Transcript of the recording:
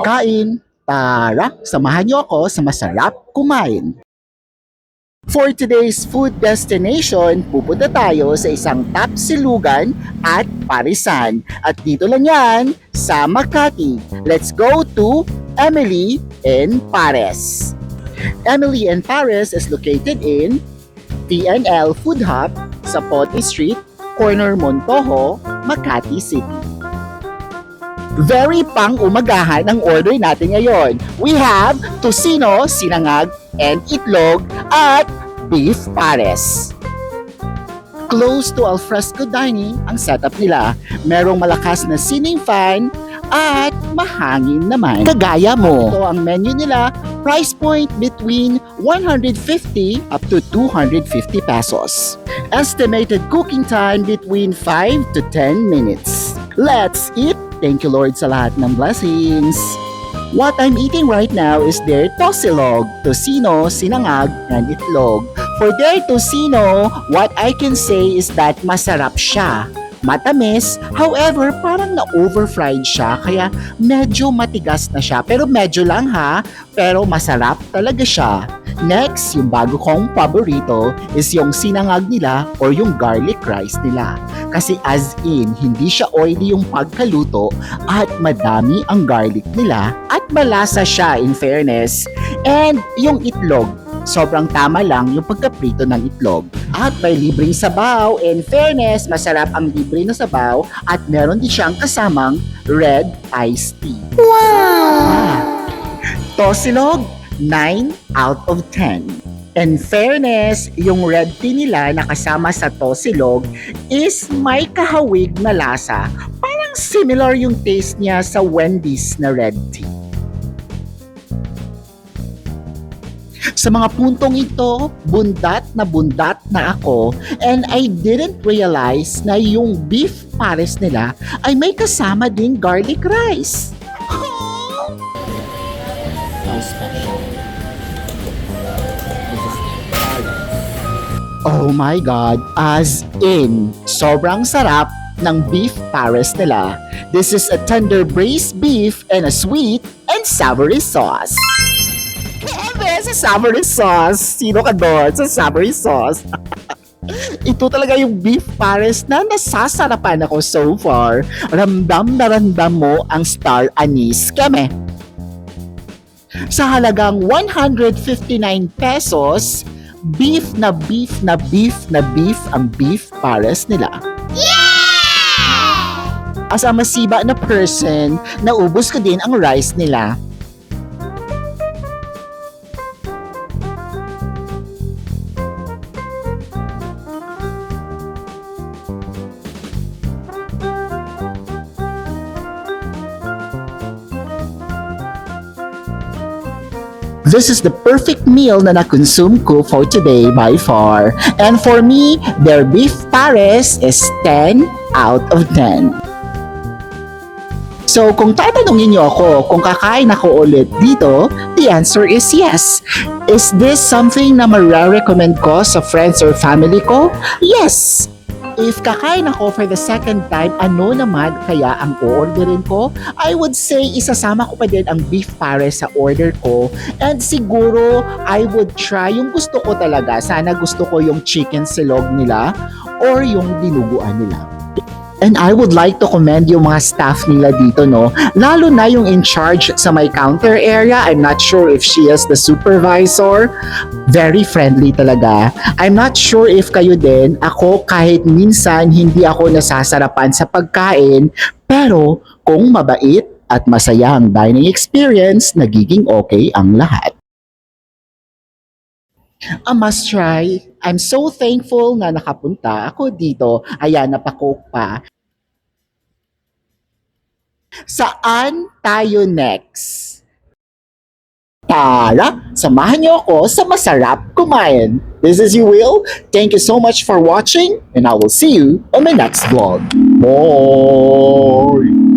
Kain, tara, samahan niyo ako sa masarap kumain. For today's food destination, pupunta tayo sa isang tapsilugan at parisan. At dito lang yan sa Makati. Let's go to Emily and Pares. Emily and Pares is located in TNL Food Hub sa Pote Street, corner Montojo, Makati City. Very pang-umagahan ang order natin ngayon. We have tocino, sinangag, and itlog at beef pares. Close to alfresco dining ang setup nila. Merong malakas na ceiling fan at mahangin naman. Kagaya mo. Ito ang menu nila. Price point between 150 up to 250 pesos. Estimated cooking time between 5 to 10 minutes. Let's eat! Thank you Lord sa lahat ng blessings. What I'm eating right now is their tosilog, tocino, sinangag, and itlog. For their tocino, what I can say is that masarap siya. Matamis, however, parang na-overfried siya, kaya medyo matigas na siya. Pero medyo lang ha, pero masarap talaga siya. Next, yung bago kong paborito is yung sinangag nila or yung garlic rice nila. Kasi as in, hindi siya oily yung pagkaluto at madami ang garlic nila at malasa siya in fairness. And yung itlog, sobrang tama lang yung pagkaprito ng itlog. At may libreng sabaw. In fairness, masarap ang libre na sabaw at meron din siyang kasamang red iced tea. Wow! Tosilog, 9 out of 10. In fairness, yung red tea nila na kasama sa tosilog is may kahawig na lasa. Parang similar yung taste niya sa Wendy's na red tea. Sa mga puntong ito, bundat na ako and I didn't realize na yung beef pares nila ay may kasama ding garlic rice. Oh my God, as in, sobrang sarap ng beef pares nila. This is a tender braised beef and a sweet and savory sauce. Sa savory sauce. Sino ka doon sa savory sauce? Ito talaga yung beef pares na nasasarapan ako so far. Ramdam na ramdam mo ang star anise. Keme. Sa halagang 159 pesos, beef na beef na beef na beef ang beef pares nila. Yeah! As a masiba na person, naubos ko din ang rice nila. This is the perfect meal na na-consume ko for today by far. And for me, their beef pares is 10 out of 10. So kung tatanungin niyo ako kung kakain ako ulit dito, the answer is yes. Is this something na ma-recommend ko sa friends or family ko? Yes! If kakain ako for the second time, ano naman kaya ang o-orderin ko? I would say isasama ko pa din ang beef pares sa order ko. And siguro, I would try yung gusto ko talaga. Sana gusto ko yung chicken silog nila or yung dinuguan nila. And I would like to commend yung mga staff nila dito, no? Lalo na yung in charge sa my counter area. I'm not sure if she is the supervisor. Very friendly talaga. I'm not sure if kayo din. Ako kahit minsan hindi ako nasasarapan sa pagkain. Pero kung mabait at masaya ang dining experience, nagiging okay ang lahat. A must try. I'm so thankful na nakapunta ako dito. Ayan, napakook pa. Saan tayo next? Tara, samahan niyo ako sa masarap kumain. This is you, Will. Thank you so much for watching and I will see you on my next vlog. Bye!